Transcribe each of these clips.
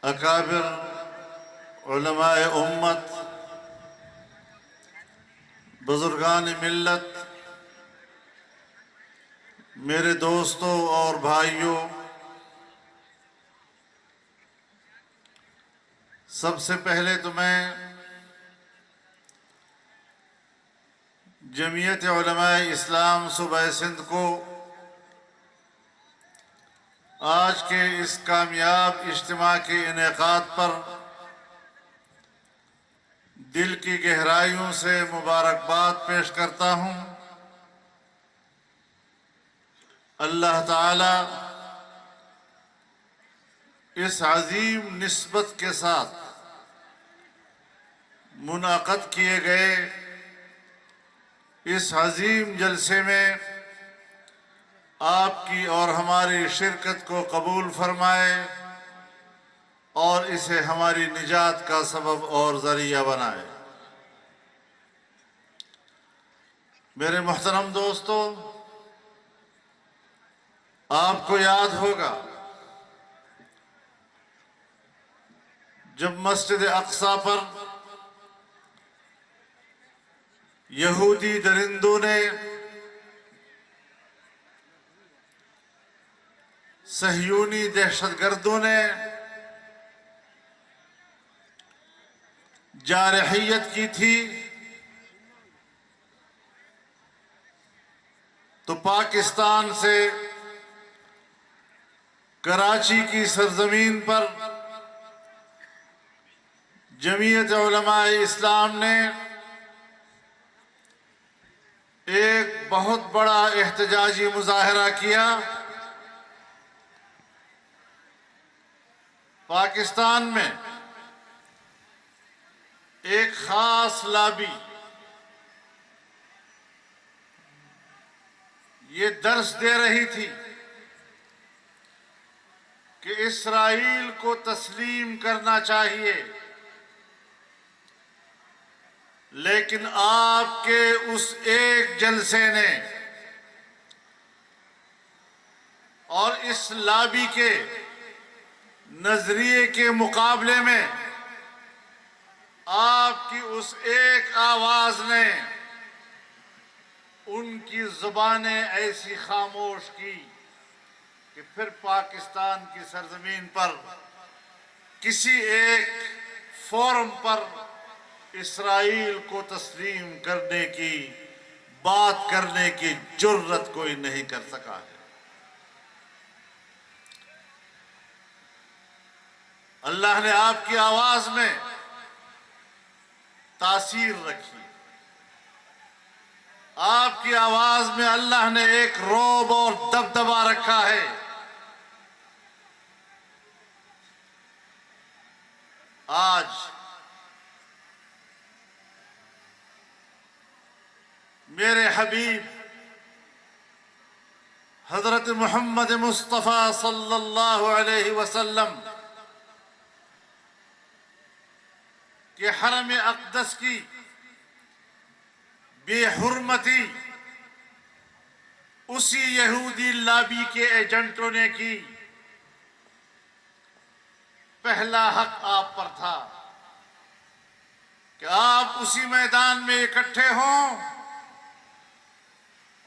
اکابر علماء امت، بزرگان ملت، میرے دوستوں اور بھائیوں، سب سے پہلے تو میں جمعیت علماء اسلام صوبہ سندھ کو آج کے اس کامیاب اجتماع کے انعقاد پر دل کی گہرائیوں سے مبارکباد پیش کرتا ہوں۔ اللہ تعالی اس عظیم نسبت کے ساتھ منعقد کیے گئے اس عظیم جلسے میں آپ کی اور ہماری شرکت کو قبول فرمائے اور اسے ہماری نجات کا سبب اور ذریعہ بنائے۔ میرے محترم دوستو، آپ کو یاد ہوگا جب مسجد اقصی پر یہودی درندوں نے صہیونی دہشت گردوں نے جارحیت کی تھی، تو پاکستان سے کراچی کی سرزمین پر جمعیت علماء اسلام نے ایک بہت بڑا احتجاجی مظاہرہ کیا۔ پاکستان میں ایک خاص لابی یہ درس دے رہی تھی کہ اسرائیل کو تسلیم کرنا چاہیے، لیکن آپ کے اس ایک جلسے نے اور اس لابی کے نظریے کے مقابلے میں آپ کی اس ایک آواز نے ان کی زبانیں ایسی خاموش کی کہ پھر پاکستان کی سرزمین پر کسی ایک فورم پر اسرائیل کو تسلیم کرنے کی بات کرنے کی جرت کوئی نہیں کر سکا ہے۔ اللہ نے آپ کی آواز میں تاثیر رکھی، آپ کی آواز میں اللہ نے ایک رعب اور دبدبا رکھا ہے۔ آج میرے حبیب حضرت محمد مصطفیٰ صلی اللہ علیہ وسلم کہ حرم اقدس کی بے حرمتی اسی یہودی لابی کے ایجنٹوں نے کی، پہلا حق آپ پر تھا کہ آپ اسی میدان میں اکٹھے ہوں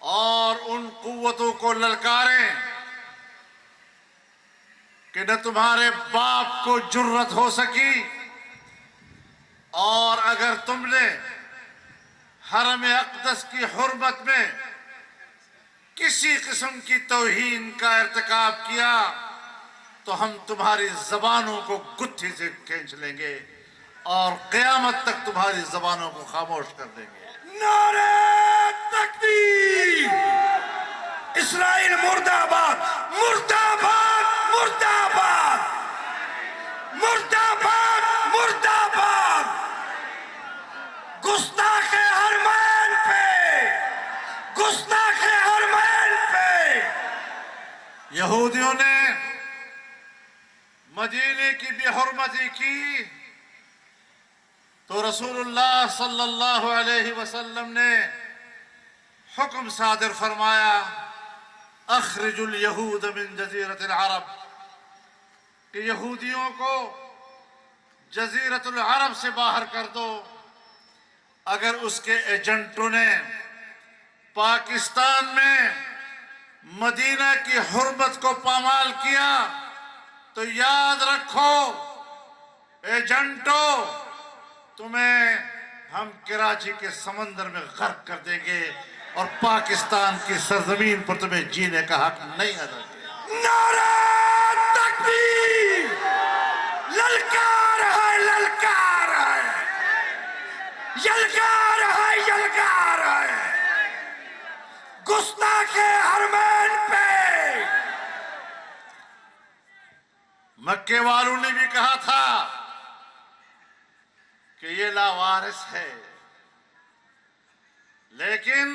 اور ان قوتوں کو للکاریں کہ نہ تمہارے باپ کو جرت ہو سکی، اور اگر تم نے حرم اقدس کی حرمت میں کسی قسم کی توہین کا ارتکاب کیا تو ہم تمہاری زبانوں کو گتھی سے کھینچ لیں گے اور قیامت تک تمہاری زبانوں کو خاموش کر دیں گے۔ نعرہ تکبیر! اسرائیل مردہ آباد! مردہ آباد! مردہ آباد! مردہ آباد! مردہ آباد! گستاخ حرمین پہ! گستاخ حرمین پہ! یہودیوں نے مدینے کی بے حرمتی کی تو رسول اللہ صلی اللہ علیہ وسلم نے حکم صادر فرمایا، اخرج الیہود من جزیرۃ العرب، کہ یہودیوں کو جزیرت العرب سے باہر کر دو، اگر اس کے ایجنٹوں نے پاکستان میں مدینہ کی حرمت کو پامال کیا تو یاد رکھو ایجنٹو، تمہیں ہم کراچی کے سمندر میں غرق کر دیں گے اور پاکستان کی سرزمین پر تمہیں جینے کا حق نہیں ادا کیا۔ نعرہ تکبیر! للکار ہے، للکار ہے، یلکار ہے، یلکار ہے گستاخ حرمین پہ۔ مکے والوں نے بھی کہا تھا کہ یہ لاوارث ہے، لیکن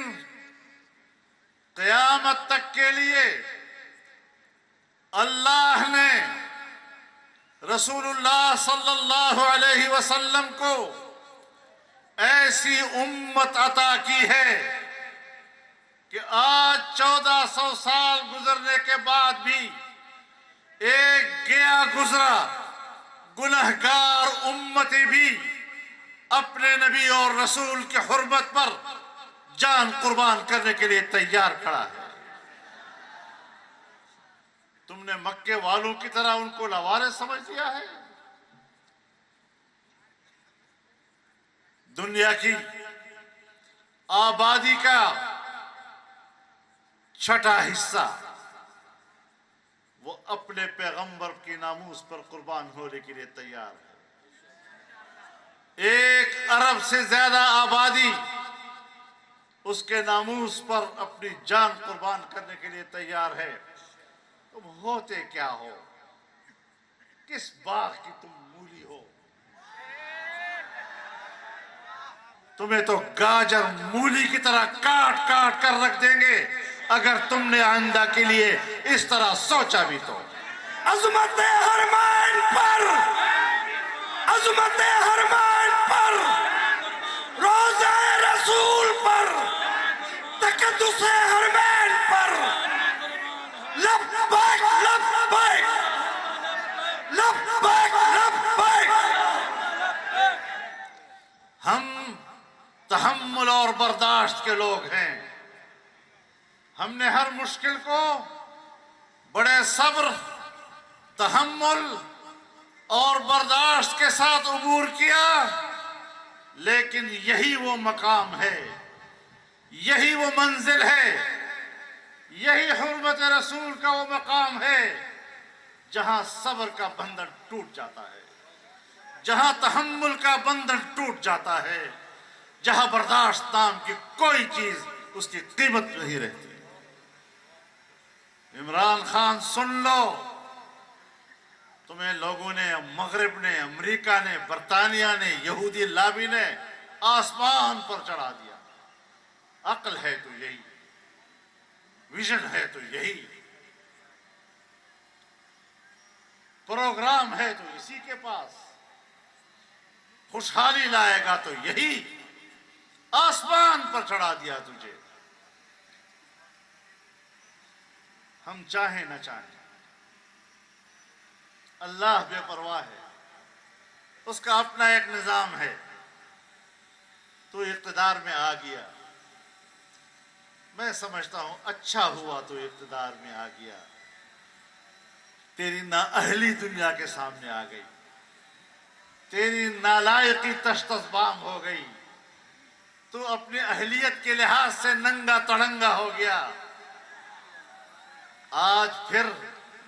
قیامت تک کے لیے اللہ نے رسول اللہ صلی اللہ علیہ وسلم کو ایسی امت عطا کی ہے کہ آج 1400 سال گزرنے کے بعد بھی ایک گیا گزرا گنہگار امتی بھی اپنے نبی اور رسول کی حرمت پر جان قربان کرنے کے لیے تیار کھڑا ہے۔ تم نے مکے والوں کی طرح ان کو لاوارث سمجھ لیا ہے؟ دنیا کی آبادی کا چھٹا حصہ وہ اپنے پیغمبر کی ناموس پر قربان ہونے کے لیے تیار ہے۔ 1 ارب سے زیادہ آبادی اس کے ناموس پر اپنی جان قربان کرنے کے لیے تیار ہے۔ تم ہوتے کیا ہو؟ کس باغ کی تم مولی ہو؟ تمہیں تو گاجر مولی کی طرح کاٹ کاٹ کر رکھ دیں گے اگر تم نے آئندہ کے لیے اس طرح سوچا بھی تو۔ عظمت حرمین پر، عظمت حرمین پر، روضہ رسول پر، تقدس حرمین پر، لبیک لبیک لبیک لبیک۔ ہم تحمل اور برداشت کے لوگ ہیں۔ ہم نے ہر مشکل کو بڑے صبر، تحمل اور برداشت کے ساتھ عبور کیا، لیکن یہی وہ مقام ہے، یہی وہ منزل ہے، یہی حرمت رسول کا وہ مقام ہے جہاں صبر کا بندھن ٹوٹ جاتا ہے، جہاں تحمل کا بندھن ٹوٹ جاتا ہے، جہاں برداشت نام کی کوئی چیز اس کی قیمت نہیں رہتی۔ عمران خان سن لو، تمہیں لوگوں نے، مغرب نے، امریکہ نے، برطانیہ نے، یہودی لابی نے آسمان پر چڑھا دیا۔ عقل ہے تو یہی، ویژن ہے تو یہی، پروگرام ہے تو اسی کے پاس، خوشحالی لائے گا تو یہی، آسمان پر چڑھا دیا تجھے۔ ہم چاہیں نہ چاہیں، اللہ بے پرواہ ہے، اس کا اپنا ایک نظام ہے۔ تو اقتدار میں آ گیا، میں سمجھتا ہوں اچھا ہوا تو اقتدار میں آ گیا، تیری نااہلی دنیا کے سامنے آ گئی، تیری نالائقی تشتش بام ہو گئی، تو اپنی اہلیت کے لحاظ سے ننگا تڑنگا ہو گیا۔ آج پھر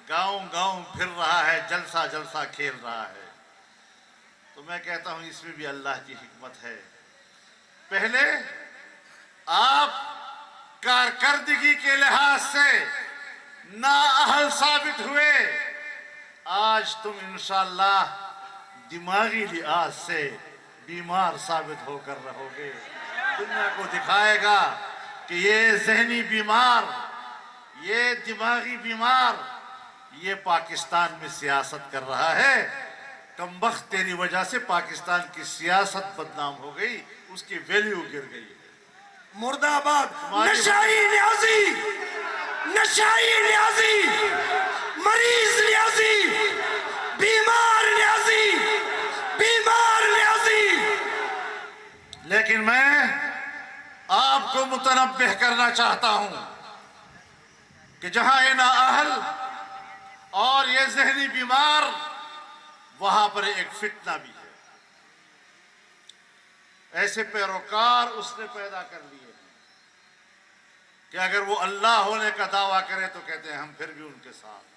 گاؤں گاؤں پھر رہا ہے، جلسہ جلسہ کھیل رہا ہے۔ تو میں کہتا ہوں اس میں بھی اللہ کی حکمت ہے۔ پہلے آپ کارکردگی کے لحاظ سے نااہل ثابت ہوئے، آج تم انشاءاللہ دماغی لحاظ سے بیمار ثابت ہو کر رہو گے۔ دنیا کو دکھائے گا کہ یہ ذہنی بیمار، یہ دماغی بیمار، یہ پاکستان میں سیاست کر رہا ہے۔ کمبخت تیری وجہ سے پاکستان کی سیاست بدنام ہو گئی، اس کی ویلیو گر گئی۔ مرد آباد، نشائی نیازی، نشائی نیازی، مریض نیازی، بیمار نیازی، لیکن میں آپ کو متنبہ کرنا چاہتا ہوں کہ جہاں یہ نااہل اور یہ ذہنی بیمار، وہاں پر ایک فتنہ بھی ہے۔ ایسے پیروکار اس نے پیدا کر لیے ہیں کہ اگر وہ اللہ ہونے کا دعویٰ کرے تو کہتے ہیں ہم پھر بھی ان کے ساتھ۔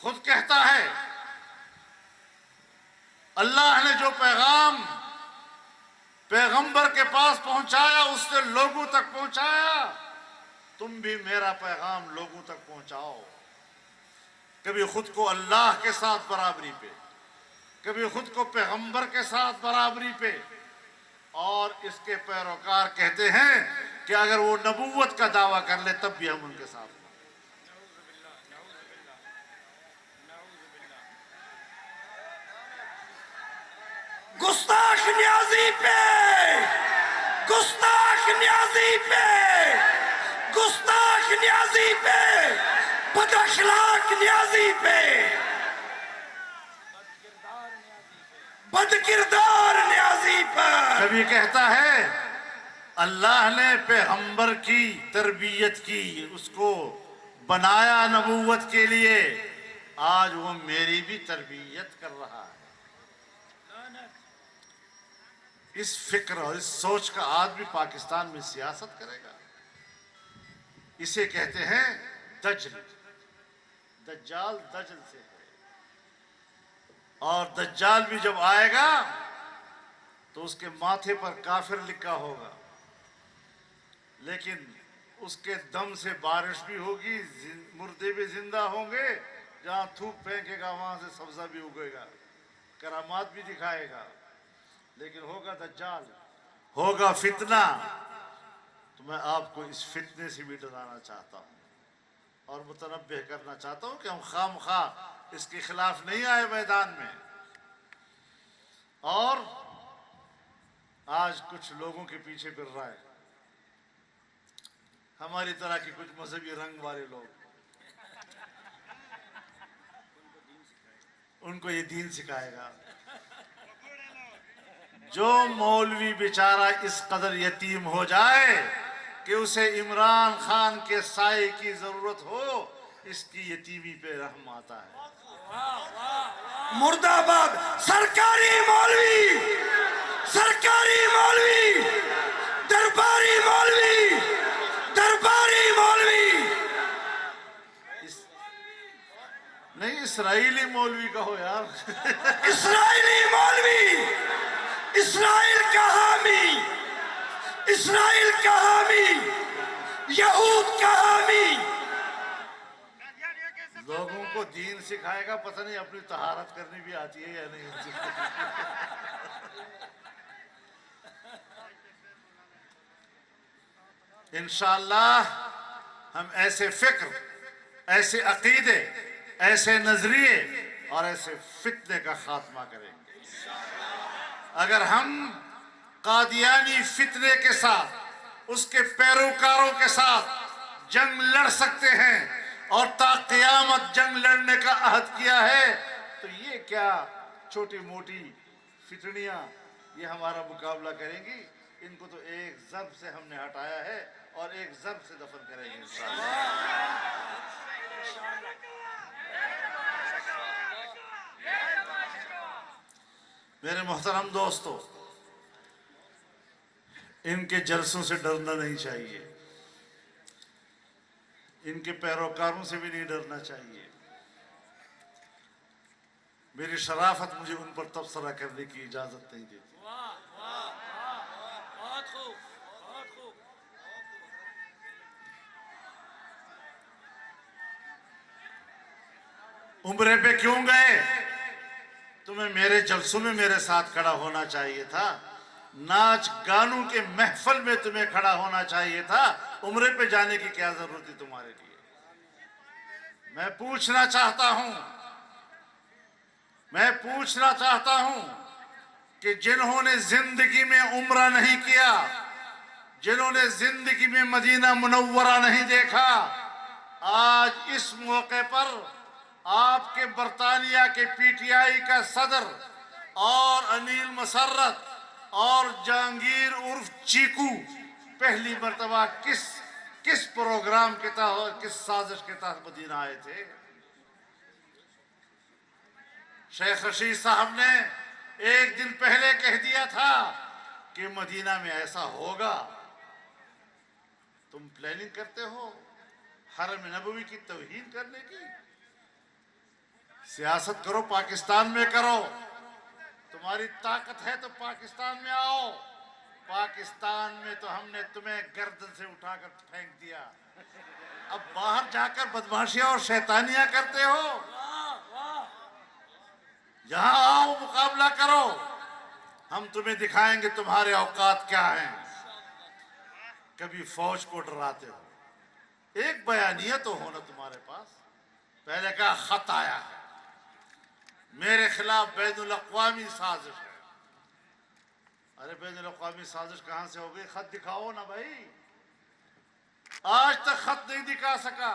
خود کہتا ہے اللہ نے جو پیغام پیغمبر کے پاس پہنچایا اس نے لوگوں تک پہنچایا، تم بھی میرا پیغام لوگوں تک پہنچاؤ۔ کبھی خود کو اللہ کے ساتھ برابری پہ، کبھی خود کو پیغمبر کے ساتھ برابری پہ، اور اس کے پیروکار کہتے ہیں کہ اگر وہ نبوت کا دعویٰ کر لے تب بھی ہم ان کے ساتھ ہیں۔ گستاخ نیازی پہ، گستاخ نیازی پہ، گستاخ نیازی پہ، بد اخلاق نیازی پہ، بد کردار نیازی پر۔ کبھی کہتا ہے اللہ نے پیغمبر کی تربیت کی، اس کو بنایا نبوت کے لیے، آج وہ میری بھی تربیت کر رہا ہے۔ اس فکر اور اس سوچ کا آدمی پاکستان میں سیاست کرے گا؟ اسے کہتے ہیں دجل، دجال دجل سے ہے، اور دجال بھی جب آئے گا تو اس کے ماتھے پر کافر لکھا ہوگا، لیکن اس کے دم سے بارش بھی ہوگی، مردے بھی زندہ ہوں گے، جہاں تھوک پھینکے گا وہاں سے سبزہ بھی اگے گا، کرامات بھی دکھائے گا، لیکن ہوگا دجال، ہوگا فتنہ۔ تو میں آپ کو اس فتنے سے بھی ڈرانا چاہتا ہوں اور متنبہ کرنا چاہتا ہوں کہ ہم خواہ مخواہ اس کے خلاف نہیں آئے میدان میں۔ اور آج کچھ لوگوں کے پیچھے پھر رہا ہے، ہماری طرح کی کچھ مذہبی رنگ والے لوگ، ان کو یہ دین سکھائے گا۔ جو مولوی بیچارہ اس قدر یتیم ہو جائے کہ اسے عمران خان کے سائے کی ضرورت ہو، اس کی یتیمی پہ رحم آتا ہے۔ مرد آباد سرکاری مولوی، سرکاری مولوی، درباری مولوی، درباری مولوی، نہیں اسرائیلی مولوی کہو یار۔ اسرائیلی مولوی، اسرائیل کا حامی، اسرائیل کا حامی، یہود کا حامی۔ لوگوں کو دین سکھائے گا، پتہ نہیں اپنی طہارت کرنی بھی آتی ہے یا نہیں آتی۔ انشاءاللہ ہم ایسے فکر، ایسے عقیدے، ایسے نظریے اور ایسے فتنے کا خاتمہ کریں گے۔ اگر ہم قادیانی فتنے کے ساتھ، اس کے پیروکاروں کے ساتھ جنگ لڑ سکتے ہیں اور تا قیامت جنگ لڑنے کا عہد کیا ہے، تو یہ کیا چھوٹی موٹی فتنیاں یہ ہمارا مقابلہ کریں گی؟ ان کو تو ایک ضرب سے ہم نے ہٹایا ہے اور ایک ضرب سے دفن کریں گے انشاءاللہ۔ میرے محترم دوستو، ان کے جلسوں سے ڈرنا نہیں چاہیے، ان کے پیروکاروں سے بھی نہیں ڈرنا چاہیے۔ میری شرافت مجھے ان پر تبصرہ کرنے کی اجازت نہیں دیتی۔ عمرے پہ کیوں گئے؟ تمہیں میرے جلسوں میں میرے ساتھ کھڑا ہونا چاہیے تھا، ناچ گانوں کے محفل میں تمہیں کھڑا ہونا چاہیے تھا، عمرے پہ جانے کی کیا ضرورت تھی تمہارے لیے؟ میں پوچھنا چاہتا ہوں کہ جنہوں نے زندگی میں عمرہ نہیں کیا، جنہوں نے زندگی میں مدینہ منورہ نہیں دیکھا، آج اس موقع پر آپ کے برطانیہ کے پی ٹی آئی کا صدر اور انیل مسرت اور جہانگیر عرف چیکو پہلی مرتبہ کس پروگرام کے تحت، کس سازش کے تحت مدینہ آئے تھے؟ شیخ رشید صاحب نے ایک دن پہلے کہہ دیا تھا کہ مدینہ میں ایسا ہوگا. تم پلاننگ کرتے ہو حرم نبوی کی توہین کرنے کی. سیاست کرو، پاکستان میں کرو. تمہاری طاقت ہے تو پاکستان میں آؤ. پاکستان میں تو ہم نے تمہیں گردن سے اٹھا کر پھینک دیا. اب باہر جا کر بدماشیاں اور شیطانیاں کرتے ہو. یہاں آؤ، مقابلہ کرو. ہم تمہیں دکھائیں گے تمہارے اوقات کیا ہیں. کبھی فوج کو ڈراتے ہو. ایک بیانیہ تو ہونا تمہارے پاس. پہلے کہا خط آیا ہے میرے خلاف، بین الاقوامی سازش ہے. ارے بین الاقوامی سازش کہاں سے ہو گئی؟ خط دکھاؤ نا بھائی. آج تک خط نہیں دکھا سکا.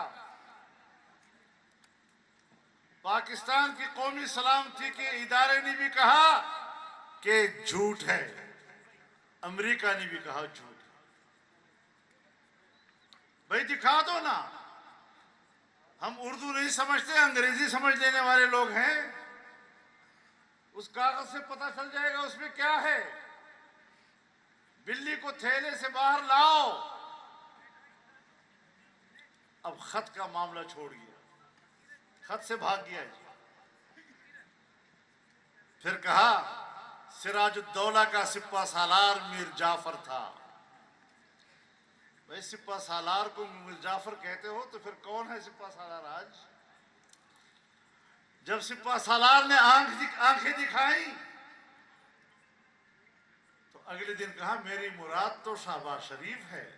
پاکستان کی قومی سلامتی کے ادارے نے بھی کہا کہ جھوٹ ہے. امریکہ نے بھی کہا جھوٹ. بھائی دکھا دو نا. ہم اردو نہیں سمجھتے، انگریزی سمجھ لینے والے لوگ ہیں. اس کاغذ سے پتہ چل جائے گا اس میں کیا ہے. بلی کو تھیلے سے باہر لاؤ. اب خط کا معاملہ چھوڑ گیا، خط سے بھاگ گیا. پھر کہا سراج الدولہ کا سپہ سالار میر جعفر تھا. بھائی سپہ سالار کو میر جعفر کہتے ہو تو پھر کون ہے سپہ سالار آج؟ جب سپہ سالار نے آنکھیں دکھائیں تو اگلے دن کہا میری مراد تو شہباز شریف ہے.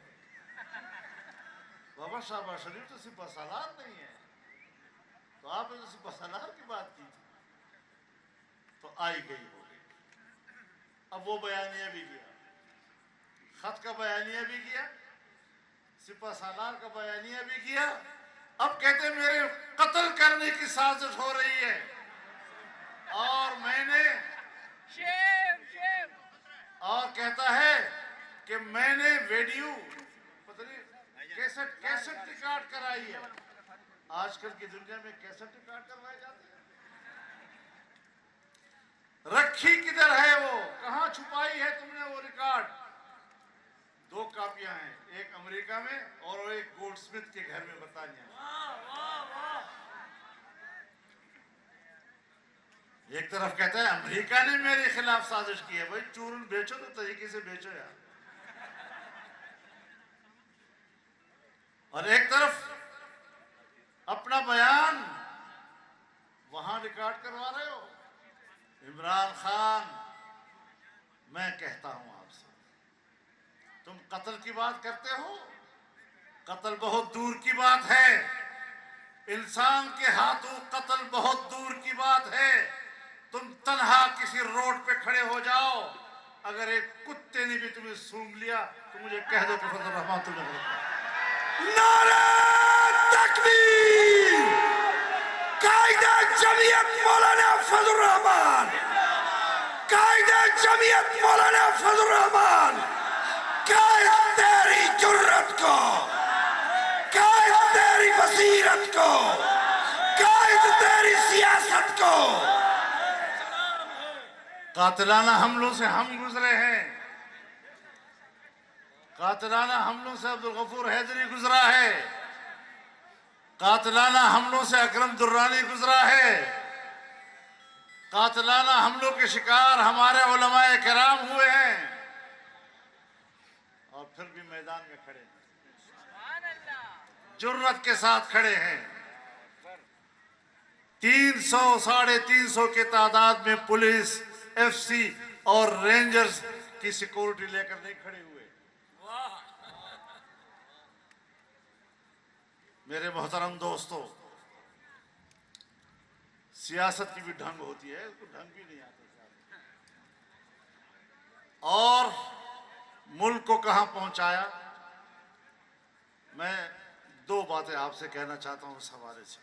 بابا شہباز شریف تو سپہ سالار نہیں ہے. تو آپ نے تو سپہ سالار کی بات کی تھی. تو آئی گئی ہو گئی. اب وہ بیانیہ بھی گیا، خط کا بیانیہ بھی گیا، سپہ سالار کا بیانیہ بھی کیا. اب کہتے ہیں میرے قتل کرنے کی سازش ہو رہی ہے. اور میں نے اور کہتا ہے کہ میں نے ویڈیو پتہ نہیں کیسٹ ریکارڈ کرائی ہے. آج کل کی دنیا میں کیسٹ ریکارڈ کروائے جاتے ہیں. رکھی کدھر ہے وہ؟ کہاں چھپائی ہے تم نے وہ ریکارڈ؟ 2 کاپیاں ہیں، ایک امریکہ میں اور ایک گولڈ سمتھ کے گھر میں برطانیہ میں. ایک طرف کہتا ہے امریکہ نے میرے خلاف سازش کی ہے. بھائی چورن بیچو تو طریقے سے بیچو یار. اور ایک طرف اپنا بیان وہاں ریکارڈ کروا رہے ہو. عمران خان، میں کہتا ہوں آپ سے، تم قتل کی بات کرتے ہو. قتل بہت دور کی بات ہے. انسان کے ہاتھوں قتل بہت دور کی بات ہے. تم تنہا کسی روڈ پہ کھڑے ہو جاؤ، اگر ایک کتے نے بھی تمہیں سونگھ لیا تو مجھے کہہ دو کہ فضل الرحمان تمہیں غلط ہے. نعرہ تکبیر! قائد جمعیت مولانا فضل الرحمان، قائد جمعیت مولانا فضل الرحمان، قائد تیری جرت کو، قائد تیری بصیرت کو، قائد تیری سیاست کو. قاتلانہ حملوں سے ہم گزرے ہیں. قاتلانہ حملوں سے عبدالغفور حیدری گزرا ہے. قاتلانہ حملوں سے اکرم درانی گزرا ہے. قاتلانہ حملوں کے شکار ہمارے علماء کرام ہوئے ہیں اور پھر بھی میدان میں کھڑے ہیں. جرت کے ساتھ کھڑے ہیں. 300 ساڑھے 300 کے تعداد میں پولیس، ایف سی اور رینجرز کی سیکورٹی لے کر نہیں کھڑے ہوئے. میرے محترم دوستو، سیاست کی بھی ڈھنگ ہوتی ہے، اس کو ڈھنگ بھی نہیں آتا. اور ملک کو کہاں پہنچایا. میں 2 باتیں آپ سے کہنا چاہتا ہوں اس حوالے سے.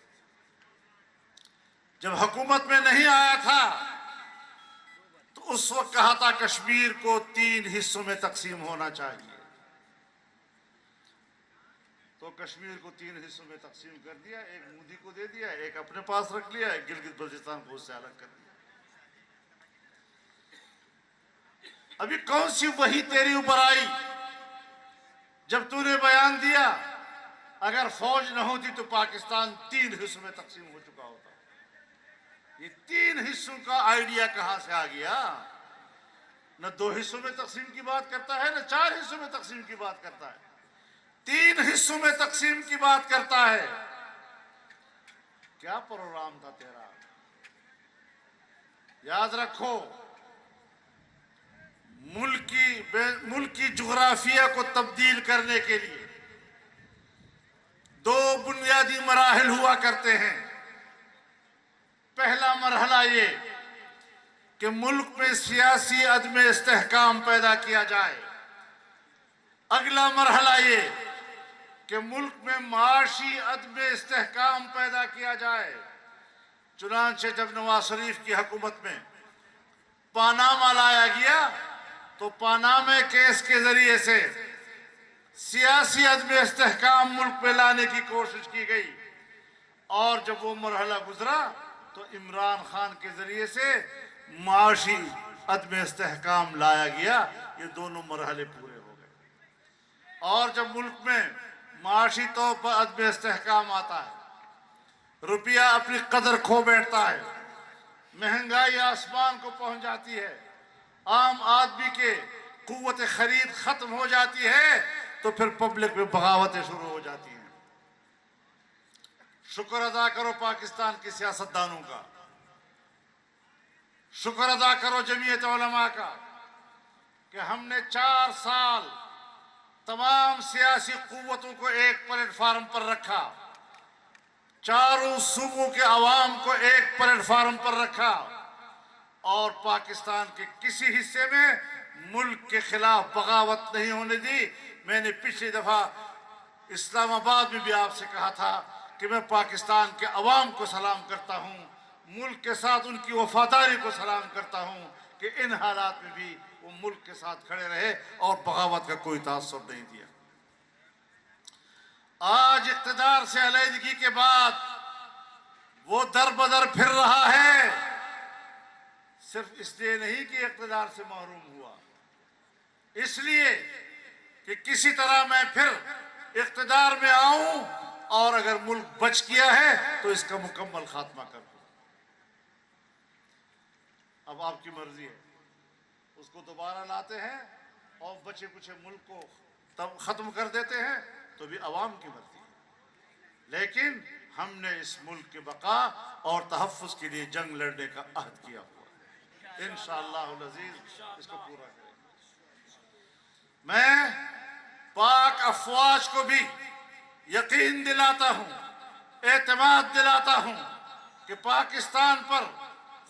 جب حکومت میں نہیں آیا تھا اس وقت کہا تھا کشمیر کو 3 حصوں میں تقسیم ہونا چاہیے، تو کشمیر کو 3 حصوں میں تقسیم کر دیا، ایک مودی کو دے دیا، ایک اپنے پاس رکھ لیا، ایک گلگت بلتستان کو اس سے الگ کر دیا۔ ابھی کون سی وحی تیری اوپر آئی جب تو نے بیان دیا اگر فوج نہ ہوتی تو پاکستان 3 حصوں میں تقسیم ہو چکا ہوتا؟ یہ 3 حصوں کا آئیڈیا کہاں سے آ گیا؟ نہ 2 حصوں میں تقسیم کی بات کرتا ہے، نہ 4 حصوں میں تقسیم کی بات کرتا ہے، 3 حصوں میں تقسیم کی بات کرتا ہے۔ کیا پروگرام تھا تیرا؟ یاد رکھو، ملک کی جغرافیہ کو تبدیل کرنے کے لیے 2 بنیادی مراحل ہوا کرتے ہیں۔ پہلا مرحلہ یہ کہ ملک میں سیاسی عدم استحکام پیدا کیا جائے، اگلا مرحلہ یہ کہ ملک میں معاشی عدم استحکام پیدا کیا جائے۔ چنانچہ جب نواز شریف کی حکومت میں پاناما لایا گیا تو پاناما کیس کے ذریعے سے سیاسی عدم استحکام ملک میں لانے کی کوشش کی گئی، اور جب وہ مرحلہ گزرا تو عمران خان کے ذریعے سے معاشی عدم استحکام لایا گیا۔ یہ دونوں مرحلے پورے ہو گئے، اور جب ملک میں معاشی طور پر عدم استحکام آتا ہے، روپیہ اپنی قدر کھو بیٹھتا ہے، مہنگائی آسمان کو پہنچ جاتی ہے، عام آدمی کے قوت خرید ختم ہو جاتی ہے، تو پھر پبلک میں بغاوتیں شروع ہو جاتی ہیں۔ شکر ادا کرو پاکستان کے سیاستدانوں کا، شکر ادا کرو جمعیت علماء کا کہ ہم نے 4 سال تمام سیاسی قوتوں کو ایک پلیٹ فارم پر رکھا، چاروں صوبوں کے عوام کو ایک پلیٹ فارم پر رکھا، اور پاکستان کے کسی حصے میں ملک کے خلاف بغاوت نہیں ہونے دی۔ میں نے پچھلی دفعہ اسلام آباد میں بھی آپ سے کہا تھا کہ میں پاکستان کے عوام کو سلام کرتا ہوں، ملک کے ساتھ ان کی وفاداری کو سلام کرتا ہوں کہ ان حالات میں بھی وہ ملک کے ساتھ کھڑے رہے اور بغاوت کا کوئی تاثر نہیں دیا۔ آج اقتدار سے علیحدگی کے بعد وہ در بدر پھر رہا ہے، صرف اس لیے نہیں کہ اقتدار سے محروم ہوا، اس لیے کہ کسی طرح میں پھر اقتدار میں آؤں اور اگر ملک بچ گیا ہے تو اس کا مکمل خاتمہ کر دوں۔ اب آپ کی مرضی ہے، اس کو دوبارہ لاتے ہیں اور بچے کچھ ملک کو تب ختم کر دیتے ہیں تو بھی عوام کی مرضی ہے، لیکن ہم نے اس ملک کے بقا اور تحفظ کے لیے جنگ لڑنے کا عہد کیا ہوا ہے۔ انشاءاللہ العزیز اس کو پورا کریں گے۔ میں پاک افواج کو بھی یقین دلاتا ہوں، اعتماد دلاتا ہوں کہ پاکستان پر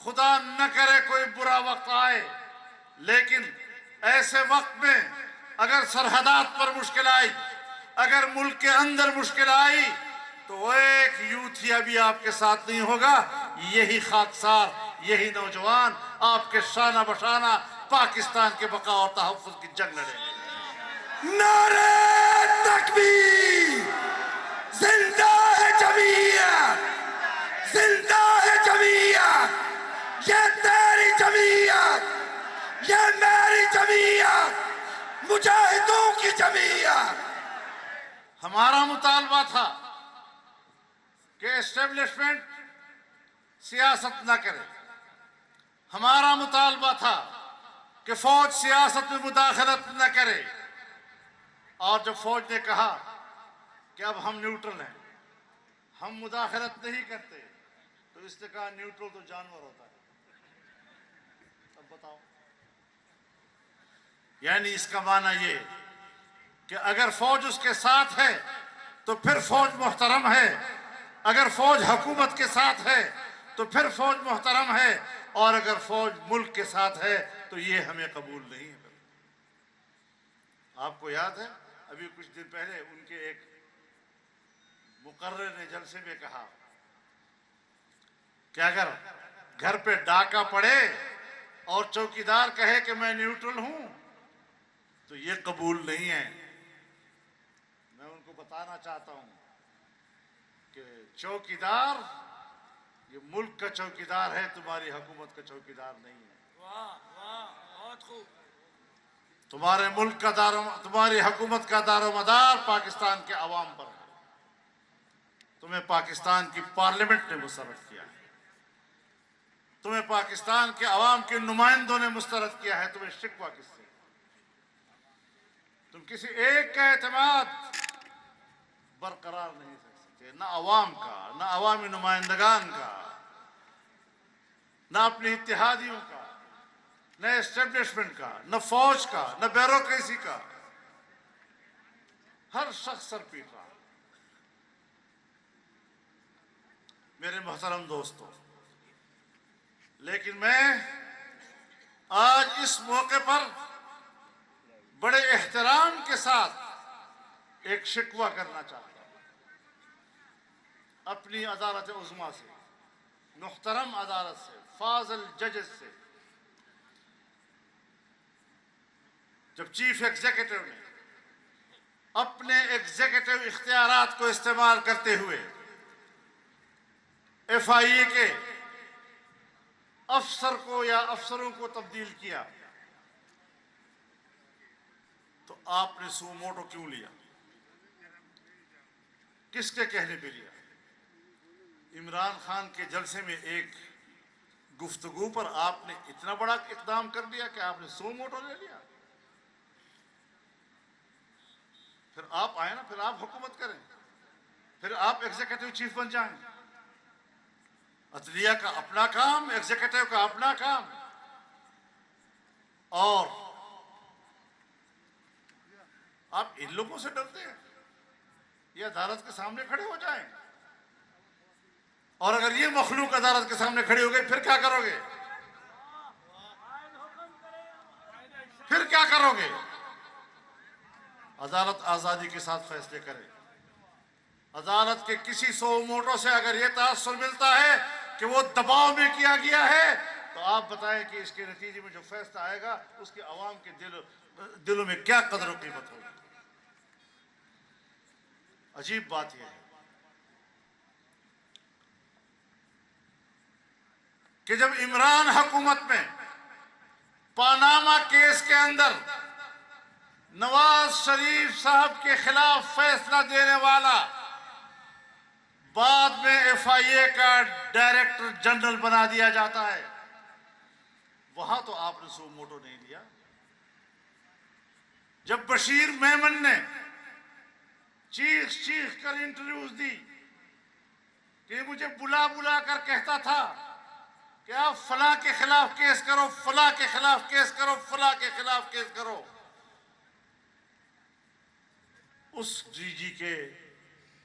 خدا نہ کرے کوئی برا وقت آئے، لیکن ایسے وقت میں اگر سرحدات پر مشکل آئی، اگر ملک کے اندر مشکل آئی، تو ایک یوتھیا بھی آپ کے ساتھ نہیں ہوگا، یہی خاکسار، یہی نوجوان آپ کے شانہ بشانہ پاکستان کے بقا اور تحفظ کی جنگ لڑیں گے۔ نعرہ تکبیر! زندہ ہے جمعیت! زندہ ہے جمعیت! یہ تیری جمعیت، یہ میری جمعیت، مجاہدوں کی جمعیت۔ ہمارا مطالبہ تھا کہ اسٹیبلشمنٹ سیاست نہ کرے، ہمارا مطالبہ تھا کہ فوج سیاست میں مداخلت نہ کرے، اور جب فوج نے کہا کہ اب ہم نیوٹرل ہیں، ہم مداخلت نہیں کرتے، تو اس نے کہا نیوٹرل تو جانور ہوتا ہے۔ اب بتاؤ، یعنی اس کا معنی یہ کہ اگر فوج اس کے ساتھ ہے تو پھر فوج محترم ہے، اگر فوج حکومت کے ساتھ ہے تو پھر فوج محترم ہے، اور اگر فوج ملک کے ساتھ ہے تو یہ ہمیں قبول نہیں ہے۔ آپ کو یاد ہے ابھی کچھ دن پہلے ان کے ایک مقرر نے جلسے میں کہا کہ اگر گھر پہ ڈاکہ پڑے اور چوکیدار کہے کہ میں نیوٹرل ہوں تو یہ قبول نہیں ہے۔ میں ان کو بتانا چاہتا ہوں کہ چوکیدار یہ ملک کا چوکیدار ہے، تمہاری حکومت کا چوکیدار نہیں ہے۔ واہ واہ، بہت خوب۔ تمہارے ملک کا تمہاری حکومت کا دار و مدار پاکستان کے عوام پر ہے۔ تمہیں پاکستان کی پارلیمنٹ نے مسرت کیا ہے، تمہیں پاکستان کے عوام کے نمائندوں نے مسترد کیا ہے، تمہیں شکوہ کس سے؟ تم کسی ایک کا اعتماد برقرار نہیں رکھ سکتے، نہ عوام کا، نہ عوامی نمائندگان کا، نہ اپنے اتحادیوں کا، نہ اسٹیبلشمنٹ کا، نہ فوج کا، نہ بیوروکریسی کا۔ ہر شخص سر پیٹ رہا۔ میرے محترم دوستو، لیکن میں آج اس موقع پر بڑے احترام کے ساتھ ایک شکوہ کرنا چاہتا ہوں اپنی عدالت عظمیٰ سے، محترم عدالت سے، فاضل ججز سے۔ جب چیف ایگزیکٹو نے اپنے ایگزیکٹو اختیارات کو استعمال کرتے ہوئے ایف آئی اے کے افسر کو یا افسروں کو تبدیل کیا تو آپ نے سو موٹو کیوں لیا؟ کس کے کہنے پہ لیا؟ عمران خان کے جلسے میں ایک گفتگو پر آپ نے اتنا بڑا اقدام کر دیا کہ آپ نے سو موٹو لے لیا؟ پھر آپ آئے نا، پھر آپ حکومت کریں، پھر آپ ایگزیکٹو چیف بن جائیں۔ عدلیہ کا اپنا کام، ایگزیکٹو کا اپنا کام، اور آپ ان لوگوں سے ڈرتے ہیں؟ یہ عدالت کے سامنے کھڑے ہو جائیں، اور اگر یہ مخلوق عدالت کے سامنے کھڑی ہو گئی پھر کیا کرو گے؟ پھر کیا کرو گے؟ عدالت آزادی کے ساتھ فیصلے کرے۔ عدالت کے کسی سو موٹو سے اگر یہ تاثر ملتا ہے کہ وہ دباؤ میں کیا گیا ہے تو آپ بتائیں کہ اس کے نتیجے میں جو فیصلہ آئے گا اس کے عوام کے دلوں میں کیا قدر و قیمت ہوگی۔ عجیب بات یہ ہے کہ جب عمران حکومت میں پاناما کیس کے اندر نواز شریف صاحب کے خلاف فیصلہ دینے والا بعد میں ایف آئی اے کا ڈائریکٹر جنرل بنا دیا جاتا ہے، وہاں تو آپ نے سو موٹو نہیں لیا۔ جب بشیر میمن نے چیخ کر انٹرویوز دی کہ مجھے بلا بلا کر کہتا تھا کہ آپ فلاں کے خلاف کیس کرو، فلاں کے خلاف کیس کرو، فلاں کے خلاف کیس کرو، اس جی جی کے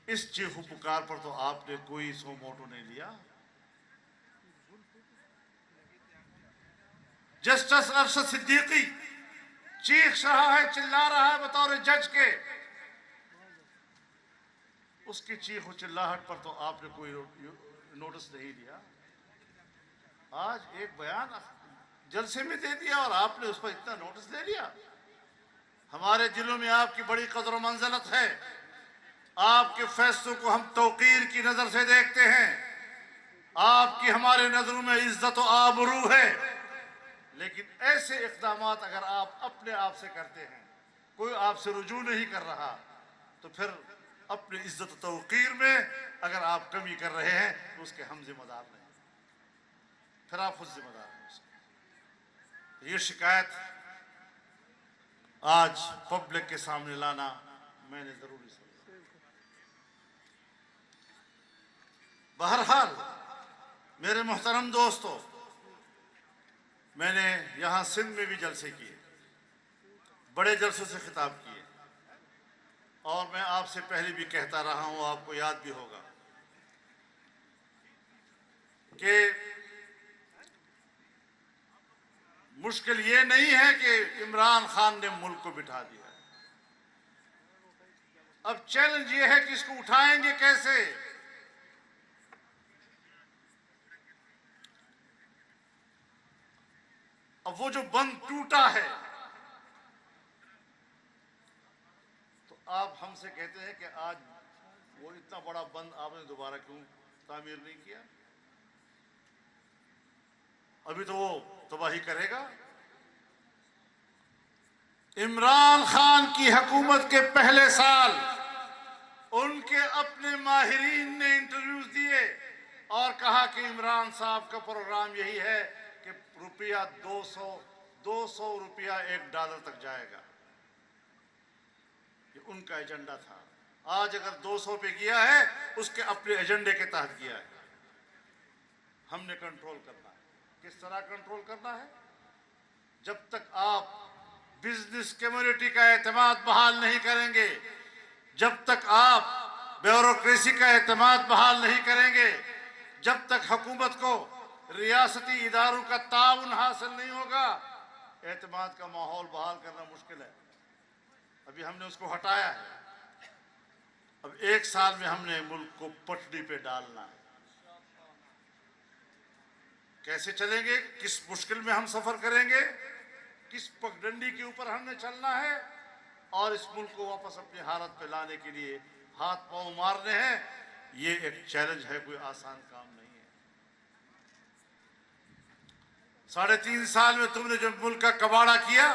اس چیخو پکار پر تو آپ نے کوئی سو موٹو نہیں لیا۔ جسٹس ارشد صدیقی چیخ رہا ہے، چلا رہا ہے بطور جج کے، اس کی چیخ و چلاہٹ پر تو آپ نے کوئی نوٹس نہیں لیا۔ آج ایک بیان جلسے میں دے دیا اور آپ نے اس پر اتنا نوٹس لے لیا۔ ہمارے دلوں میں آپ کی بڑی قدر و منزلت ہے، آپ کے فیصلوں کو ہم توقیر کی نظر سے دیکھتے ہیں، آپ کی ہمارے نظروں میں عزت و آبرو ہے، لیکن ایسے اقدامات اگر آپ اپنے آپ سے کرتے ہیں، کوئی آپ سے رجوع نہیں کر رہا، تو پھر اپنی عزت و توقیر میں اگر آپ کمی کر رہے ہیں تو اس کے ہم ذمہ دار نہیں، پھر آپ خود ذمہ دار ہیں اس کے۔ یہ شکایت آج پبلک کے سامنے لانا میں نے ضروری سمجھا۔ بہرحال میرے محترم دوستو، میں نے یہاں سندھ میں بھی جلسے کیے، بڑے جلسوں سے خطاب کیے، اور میں آپ سے پہلے بھی کہتا رہا ہوں، آپ کو یاد بھی ہوگا کہ مشکل یہ نہیں ہے کہ عمران خان نے ملک کو بٹھا دیا، اب چیلنج یہ ہے کہ اس کو اٹھائیں گے کیسے۔ اب وہ جو بند ٹوٹا ہے تو آپ ہم سے کہتے ہیں کہ آج وہ اتنا بڑا بند آپ نے دوبارہ کیوں تعمیر نہیں کیا؟ ابھی تو وہ تباہی کرے گا۔ عمران خان کی حکومت کے پہلے سال ان کے اپنے ماہرین نے انٹرویوز دیے اور کہا کہ عمران صاحب کا پروگرام یہی ہے کہ روپیہ 200 روپیہ $1 تک جائے گا۔ یہ ان کا ایجنڈا تھا۔ آج اگر 200 پہ گیا ہے اس کے اپنے ایجنڈے کے تحت گیا ہے۔ ہم نے کنٹرول کرنا ہے۔ کس طرح کنٹرول کرنا ہے؟ جب تک آپ بزنس کمیونٹی کا اعتماد بحال نہیں کریں گے، جب تک آپ بیوروکریسی کا اعتماد بحال نہیں کریں گے، جب تک حکومت کو ریاستی اداروں کا تعاون حاصل نہیں ہوگا، اعتماد کا ماحول بحال کرنا مشکل ہے۔ ابھی ہم نے اس کو ہٹایا ہے۔ اب 1 سال میں ہم نے ملک کو پٹڑی پہ ڈالنا ہے۔ کیسے چلیں گے؟ کس مشکل میں ہم سفر کریں گے؟ کس پگڈنڈی کے اوپر ہم نے چلنا ہے؟ اور اس ملک کو واپس اپنی حالت پہ لانے کے لیے ہاتھ پاؤں مارنے ہیں۔ یہ ایک چیلنج ہے، کوئی آسان کام نہیں ہے۔ 3.5 سال میں تم نے جو ملک کا کباڑہ کیا،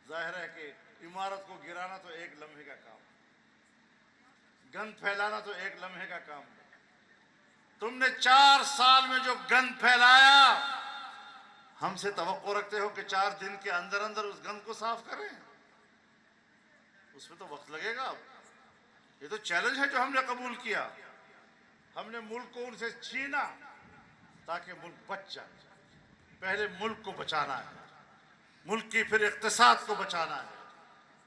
ظاہر ہے کہ عمارت کو گرانا تو 1 لمحے کا کام ہے، گند پھیلانا تو 1 لمحے کا کام ہے۔ تم نے 4 سال میں جو گند پھیلایا، ہم سے توقع رکھتے ہو کہ 4 دن کے اندر اندر اس گند کو صاف کریں؟ اس میں تو وقت لگے گا۔ یہ تو چیلنج ہے جو ہم نے قبول کیا۔ ہم نے ملک کو ان سے چھینا تاکہ ملک بچ جائے۔ پہلے ملک کو بچانا ہے، ملک کی پھر اقتصاد کو بچانا ہے،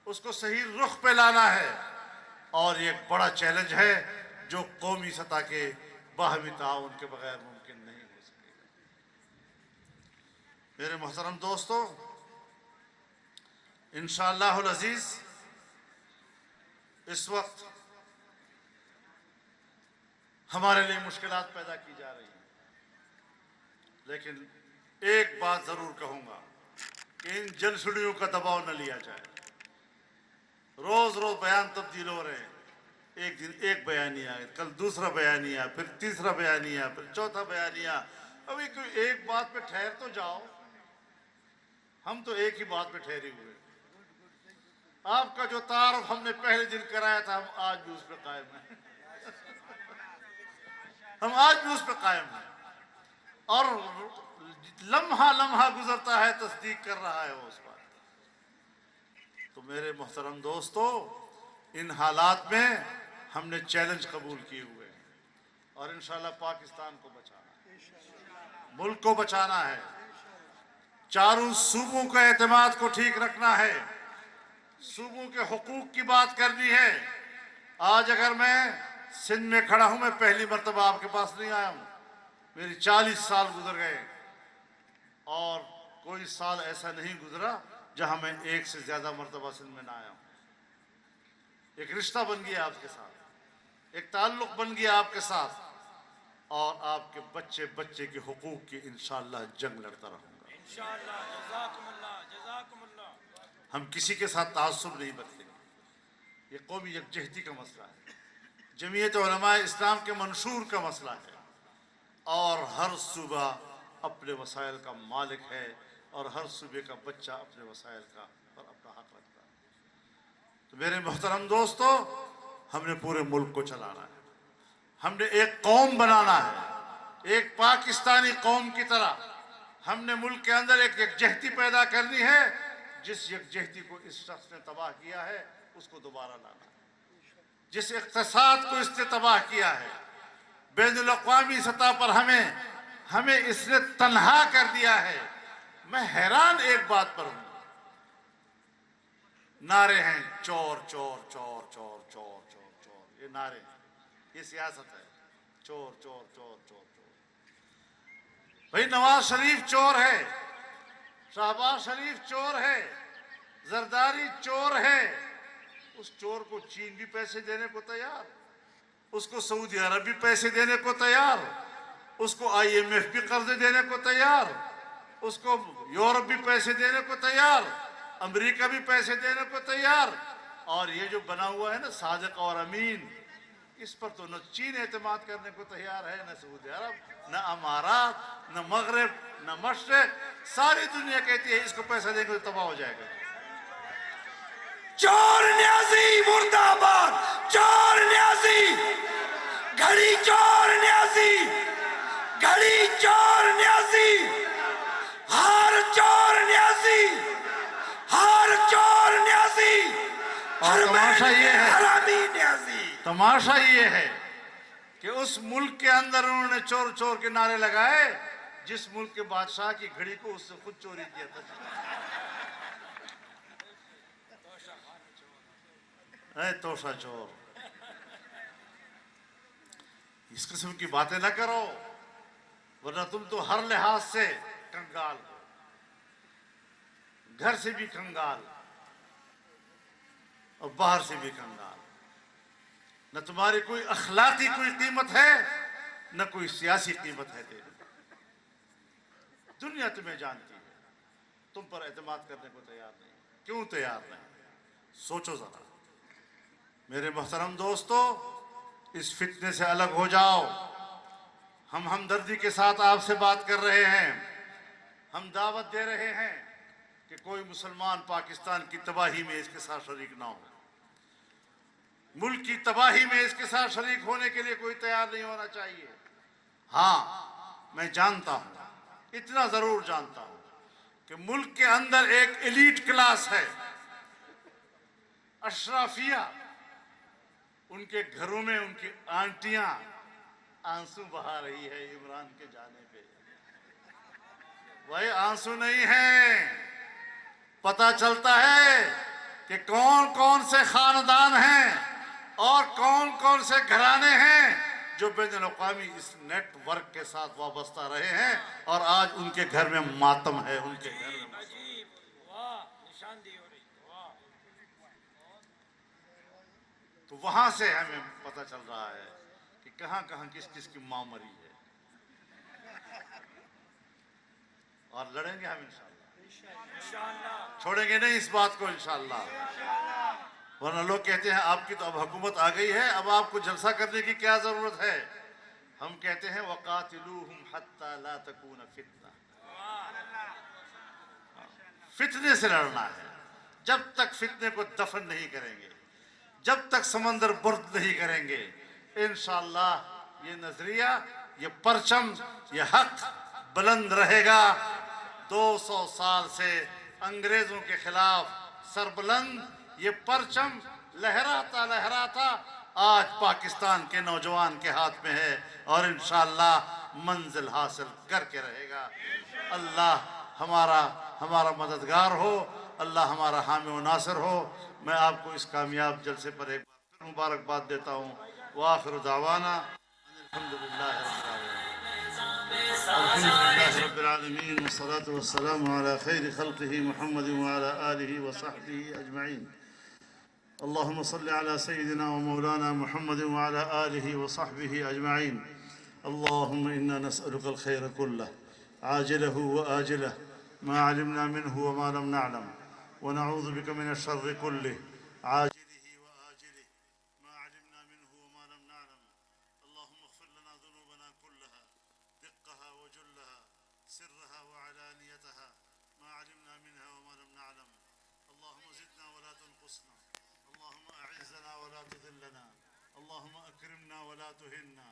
اس کو صحیح رخ پہ لانا ہے۔ اور یہ ایک بڑا چیلنج ہے جو قومی سطح کے باہمی تعاون کے بغیر ممکن نہیں ہو سکے گا۔ میرے محترم دوستو، انشاءاللہ العزیز اس وقت ہمارے لیے مشکلات پیدا کی جا رہی ہیں، لیکن ایک بات ضرور کہوں گا کہ ان جلسڑیوں کا دباؤ نہ لیا جائے۔ روز روز بیان تبدیل ہو رہے ہیں۔ ایک دن ایک بیانیہ، کل دوسرا بیانیہ، پھر تیسرا بیانیہ، پھر چوتھا بیانیہ۔ ابھی کوئی ایک بات پہ ٹھہر تو جاؤ۔ ہم تو ایک ہی بات پہ ٹھہرے ہوئے۔ آپ کا جو تعارف ہم نے پہلے دن کرایا تھا، ہم آج بھی اس پہ قائم ہیں۔ ہم آج بھی اس پہ قائم ہیں، اور لمحہ لمحہ گزرتا ہے تصدیق کر رہا ہے وہ اس بات۔ تو میرے محترم دوستو، ان حالات میں ہم نے چیلنج قبول کیے ہوئے ہیں، اور انشاءاللہ پاکستان کو بچانا ہے، ملک کو بچانا ہے، چاروں صوبوں کے اعتماد کو ٹھیک رکھنا ہے، صوبوں کے حقوق کی بات کرنی ہے۔ آج اگر میں سندھ میں کھڑا ہوں، میں پہلی مرتبہ آپ کے پاس نہیں آیا ہوں، میری 40 سال گزر گئے، اور کوئی سال ایسا نہیں گزرا جہاں میں 1 سے زیادہ مرتبہ سندھ میں نہ آیا ہوں۔ ایک رشتہ بن گیا آپ کے ساتھ، ایک تعلق بن گیا آپ کے ساتھ، اور آپ کے بچے بچے کے حقوق کی انشاءاللہ جنگ لڑتا رہوں گا انشاءاللہ۔ جزاکم اللہ، جزاکم اللہ۔ ہم کسی کے ساتھ تعصب نہیں برتیں گے۔ یہ قومی یکجہتی کا مسئلہ ہے، جمعیت علماء اسلام کے منشور کا مسئلہ ہے، اور ہر صوبہ اپنے وسائل کا مالک ہے، اور ہر صوبے کا بچہ اپنے وسائل کا پر اپنا حق رکھتا ہے۔ تو میرے محترم دوستو، ہم نے پورے ملک کو چلانا ہے، ہم نے ایک قوم بنانا ہے، ایک پاکستانی قوم کی طرح ہم نے ملک کے اندر ایک یکجہتی پیدا کرنی ہے۔ جس یکجہتی کو اس شخص نے تباہ کیا ہے، اس کو دوبارہ لانا ہے۔ جس اقتصاد کو اس نے تباہ کیا ہے، بین الاقوامی سطح پر ہمیں اس نے تنہا کر دیا ہے۔ میں حیران ایک بات پر ہوں، نعرے ہیں چور چور چور چور چور چور چور، یہ نعرے ہیں، یہ سیاست ہے، چور چور چور چور چور۔ بھائی نواز شریف چور ہے، شہباز شریف چور ہے، زرداری چور ہے، اس چور کو چین بھی پیسے دینے کو تیار، اس کو سعودی عرب بھی پیسے دینے کو تیار، اس کو IMF بھی قرضے دینے کو تیار، اس کو یورپ بھی پیسے دینے کو تیار، امریکہ بھی پیسے دینے کو تیار، اور یہ جو بنا ہوا ہے نا صادق اور امین، اس پر تو نہ چین اعتماد کرنے کو تیار ہے، نہ سعودی عرب، نہ امارات، نہ مغرب، نہ مشرق، ساری دنیا کہتی ہے اس کو پیسہ دیں گے تو تباہ ہو جائے گا۔ چور نیازی مرد آباد، چور نیازی، گھڑی چور نیازی، گھڑی چور نیازی، ہار چور نیازی، ہار چور نیازی، اور تماشا یہ ہے، حرامی نیازی۔ تماشا یہ ہے کہ اس ملک کے اندر انہوں نے چور چور کے نعرے لگائے جس ملک کے بادشاہ کی گھڑی کو اس سے خود چوری کیا تھا۔ اے توشا چور، اس قسم کی باتیں نہ کرو، ورنہ تم تو ہر لحاظ سے کنگال ہو، گھر سے بھی کنگال اور باہر سے بھی کنگال، نہ تمہاری کوئی اخلاقی کوئی قیمت ہے نہ کوئی سیاسی قیمت ہے تیری، دنیا تمہیں جانتی ہے، تم پر اعتماد کرنے کو تیار نہیں۔ کیوں تیار نہیں؟ سوچو ذرا میرے محترم دوستو، اس فتنے سے الگ ہو جاؤ۔ ہم ہمدردی کے ساتھ آپ سے بات کر رہے ہیں، ہم دعوت دے رہے ہیں کہ کوئی مسلمان پاکستان کی تباہی میں اس کے ساتھ شریک نہ ہو، ملک کی تباہی میں اس کے ساتھ شریک ہونے کے لیے کوئی تیار نہیں ہونا چاہیے۔ ہاں میں جانتا ہوں، اتنا ضرور جانتا ہوں کہ ملک کے اندر ایک ایلیٹ کلاس ہے، اشرافیہ، ان کے گھروں میں ان کی آنٹیاں آنسو بہا رہی ہے عمران کے جانے پہ۔ وہی آنسو نہیں ہیں، پتہ چلتا ہے کہ کون کون سے خاندان ہیں اور کون کون سے گھرانے ہیں جو بین الاقوامی اس نیٹ ورک کے ساتھ وابستہ رہے ہیں، اور آج ان کے گھر میں ماتم ہے، ان کے گھر میں۔ عجیب، واہ، نشاندہی ہو رہی، واہ۔ تو وہاں سے ہمیں پتہ چل رہا ہے کہ کہاں کہاں کس کس کی ماں مری ہے، اور لڑیں گے ہم انشاءاللہ، انشاءاللہ، چھوڑیں گے نہیں اس بات کو انشاءاللہ۔ ورنہ لوگ کہتے ہیں آپ کی تو اب حکومت آ گئی ہے، اب آپ کو جلسہ کرنے کی کیا ضرورت ہے؟ ہم کہتے ہیں وَقَاتِلُوهُمْ حَتَّى لَا تَكُونَ فِتْنَةٌ، فتنے سے لڑنا ہے، جب تک فتنے کو دفن نہیں کریں گے، جب تک سمندر برد نہیں کریں گے، انشاءاللہ یہ نظریہ، یہ پرچم، یہ حق بلند رہے گا۔ 200 سال سے انگریزوں کے خلاف سربلند یہ پرچم لہراتا لہراتا آج پاکستان کے نوجوان کے ہاتھ میں ہے، اور انشاءاللہ منزل حاصل کر کے رہے گا۔ اللہ ہمارا مددگار ہو، اللہ ہمارا حامی و ناصر ہو۔ میں آپ کو اس کامیاب جلسے پر ایک بار پھر مبارکباد دیتا ہوں۔ وآخر دعوانا الحمدللہ رب العالمین والصلاة والسلام على خیر خلقه محمد وعلى آلہ وصحبہ اجمعین۔ اللهم صل على سيدنا ومولانا محمد وعلى آله وصحبه أجمعين. اللهم إنا نسألك الخير كله عاجله وآجله ما علمنا منه وما لم نعلم، ونعوذ بك من الشر كله عاجله وآجله ما علمنا منه وما لم نعلم. اللهم اغفر لنا ذنوبنا كلها دقها وجلها سرها وعلانيتها ما علمنا منها وما لم نعلم. اللهم زدنا ولا تنقصنا، اللهم أعزنا ولا تذلنا، اللهم أكرمنا ولا تهنا.